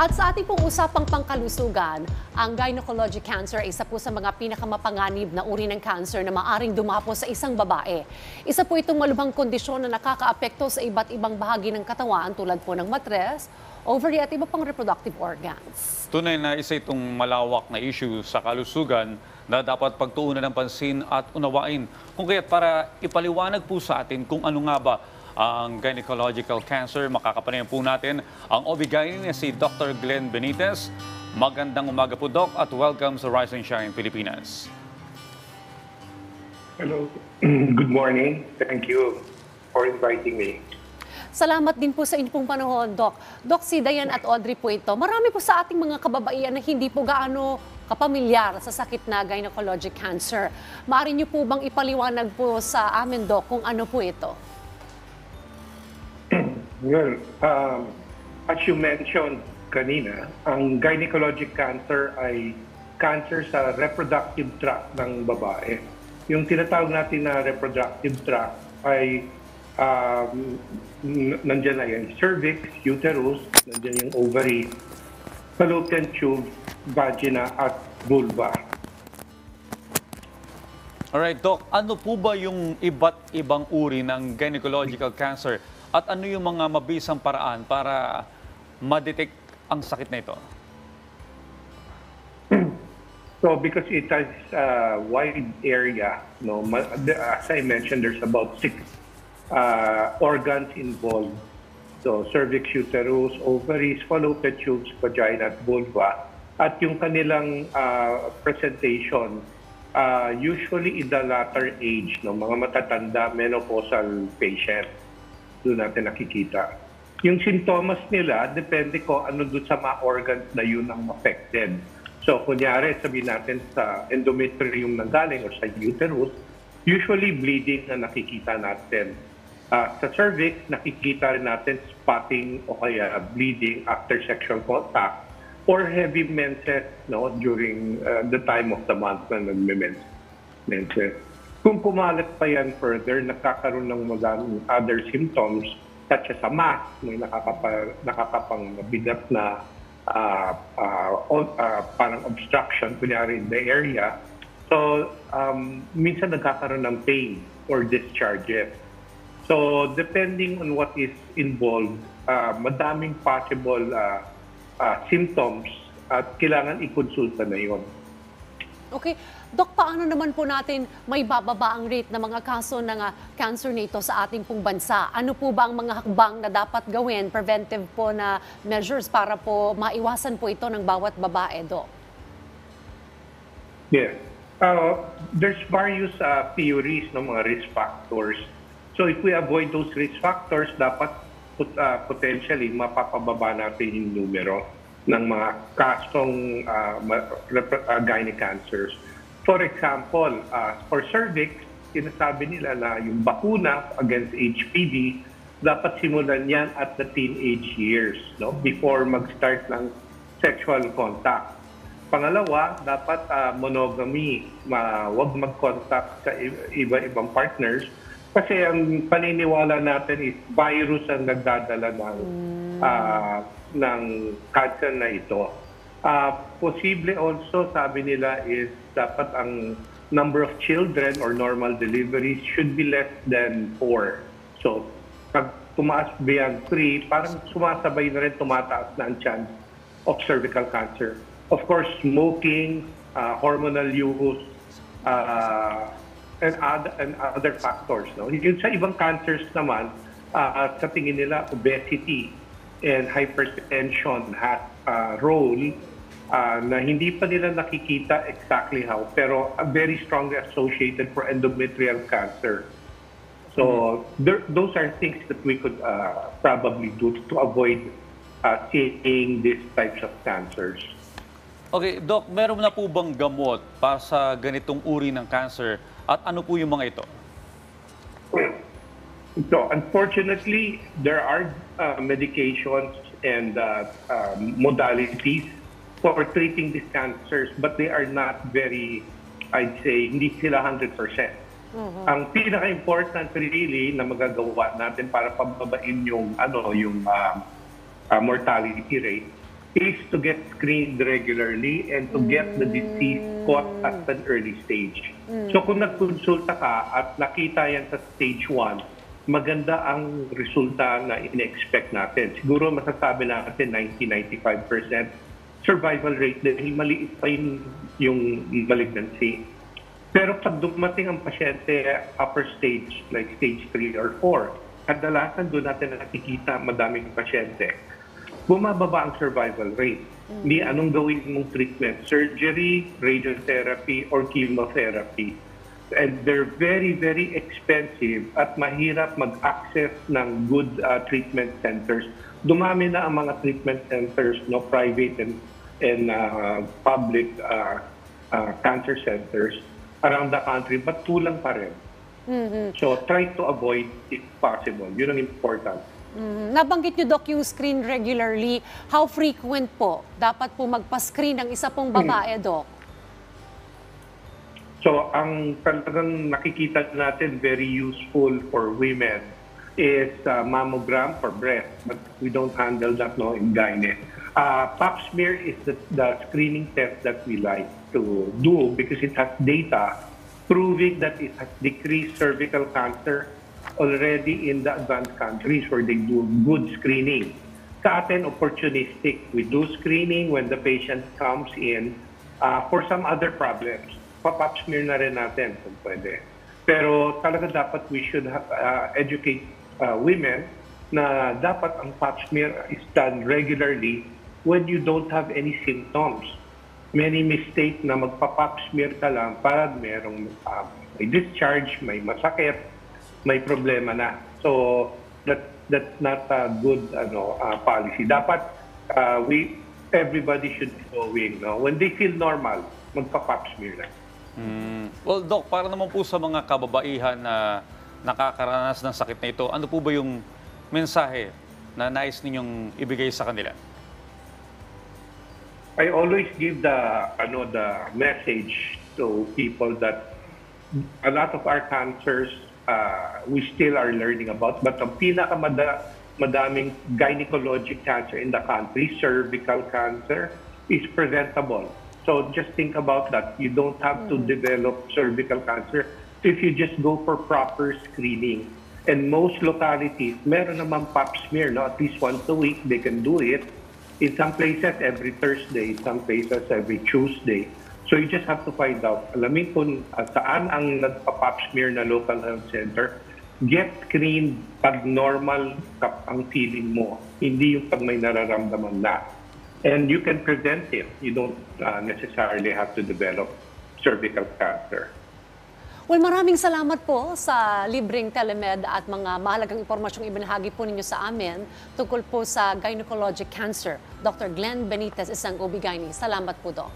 At sa ating pong usapang pangkalusugan, ang gynecologic cancer ay isa po sa mga pinakamapanganib na uri ng cancer na maaring dumapo sa isang babae. Isa po itong malubhang kondisyon na nakakaapekto sa iba't ibang bahagi ng katawan tulad po ng matres, ovary at iba pang reproductive organs. Tunay na isa itong malawak na issue sa kalusugan na dapat pagtuunan ng pansin at unawain. Kung kaya't para ipaliwanag po sa atin kung ano nga ba ang gynecological cancer, makakapanayan po natin ang OB-GYN na si Dr. Glenn Benitez. Magandang umaga po, Doc, at welcome sa Rise and Shine Pilipinas. Hello. Good morning. Thank you for inviting me. Salamat din po sa inyong pong panahon, Doc. Doc, si Dayan at Audrey po ito. Marami po sa ating mga kababaihan na hindi po gaano kapamilyar sa sakit na gynecologic cancer. Maaari niyo po bang ipaliwanag po sa amin, Doc, kung ano po ito? Well, as you mentioned kanina, ang gynecologic cancer ay cancer sa reproductive tract ng babae. Yung tinatawag natin na reproductive tract ay nandyan na yung cervix, uterus, nandyan yung ovary, fallopian tube, vagina at vulva. Alright, Doc, ano po ba yung iba't ibang uri ng gynecological cancer? At ano yung mga mabisang paraan para ma-detect ang sakit na ito? So because it has a wide area, no, as I mentioned, there's about 6 organs involved. So cervix, uterus, ovaries, fallopian tubes, vagina at vulva. At yung kanilang presentation, usually in the latter age, no, mga matatanda, menopausal patient, doon natin nakikita. Yung sintomas nila, depende ko ano doon sa mga organs na yun ang affected. So, kunyari, sabihin natin sa endometrium na galing o sa uterus, usually bleeding na nakikita natin. Sa cervix, nakikita rin natin spotting o kaya bleeding after sexual contact or heavy menses, no, during the time of the month na nagme-menses. Kung pumalat pa yan further, nakakaroon ng mga other symptoms such as a mass, may nakakapangbigat na parang obstruction, kunyari in the area. So, minsan nagkakaroon ng pain or discharges. So, depending on what is involved, madaming possible symptoms at kailangan i-consulta na yun. Okay. Dok, paano naman po natin may bababa ang rate ng mga kaso ng cancer nito sa ating pong bansa? Ano po ba ang mga hakbang na dapat gawin, preventive po na measures para po maiwasan po ito ng bawat babae, Dok? Yes. There's various theories ng mga risk factors. So if we avoid those risk factors, dapat potentially mapapababa natin yung numero ng mga kasong gynec cancers. For example, for cervix, sinasabi nila na yung bakuna against HPV, dapat simulan yan at the teenage years, no? Before mag-start ng sexual contact. Pangalawa, dapat monogamy, wag mag-contact sa iba-ibang partners kasi ang paniniwala natin is virus ang nagdadala ng cancer na ito. Posible also, sabi nila, is dapat ang number of children or normal deliveries should be less than 4. So, pag tumaas beyond 3, parang sumasabay na rin tumataas na ang chance of cervical cancer. Of course, smoking, hormonal use, and other factors. No? Yung sa ibang cancers naman, sa tingin nila, obesity and hypertension has a role na hindi pa nila nakikita exactly how, pero very strongly associated for endometrial cancer. So those are things that we could probably do to avoid seeing these types of cancers. Okay, Doc, meron na po bang gamot para sa ganitong uri ng cancer at ano po yung mga ito? So unfortunately, there are medications and modalities for treating these cancers, but they are not very, I'd say, hindi sila 100%. Ang pinaka-important really na magagawa natin para pababain yung mortality rate is to get screened regularly and to get the disease caught at an early stage. So kung nagkonsulta ka at nakita yan sa stage 1, maganda ang resulta na ine-expect natin. Siguro masasabi natin 90-95% survival rate dahil maliit pa yung malignancy. Pero pag dumating ang pasyente upper stage, like stage 3 or 4, kadalasan doon natin nakikita madaming pasyente, bumababa ang survival rate. Di anong gawin mong treatment? Surgery, radiotherapy, or chemotherapy. And they're very, very expensive at mahirap mag-access ng good treatment centers. Dumami na ang mga treatment centers, no, private and public cancer centers around the country, but kulang pa rin. So try to avoid if possible. Yun ang important. Nabanggit niyo, Doc, yung screen regularly. How frequent po dapat po magpa-screen ng isa pong babae, Doc? So ang talagang nakikita natin very useful for women is mammogram for breast, but we don't handle that no in gyne. Pap smear is the screening test that we like to do because it has data proving that it has decreased cervical cancer already in the advanced countries where they do good screening. Sa atin, opportunistic. We do screening when the patient comes in for some other problems. Pap smear na rin natin kung pwede. Pero talaga dapat we should educate women na dapat ang pap smear is done regularly when you don't have any symptoms. Many mistake na magpa-pap smear ka lang para merong may discharge, may masakit, may problema na. So that's not a good policy. Dapat everybody should be going. No? When they feel normal, magpa-pap smear lang. Well, Doc, para naman po sa mga kababaihan na nakakaranas ng sakit na ito, ano po ba yung mensahe na nais ninyong ibigay sa kanila? I always give the message to people that a lot of our cancers we still are learning about, but ang pinakamadaming gynecologic cancer in the country, cervical cancer, is preventable. So just think about that. You don't have to develop cervical cancer if you just go for proper screening. And most localities, meron naman pap smear, no? At least once a week, they can do it. In some places, every Thursday, some places, every Tuesday. So you just have to find out, alamin kung saan ang nagpa-pap smear na local health center, get screened pag normal ang feeling mo, hindi yung pag may nararamdaman na. And you can prevent it. You don't necessarily have to develop cervical cancer. Well, maraming salamat po sa libreng telemed at mga mahalagang impormasyong ibinahagi po ninyo sa amin tungkol po sa gynecologic cancer. Dr. Glenn Benitez, isang OB-GYN. Salamat po, Doc.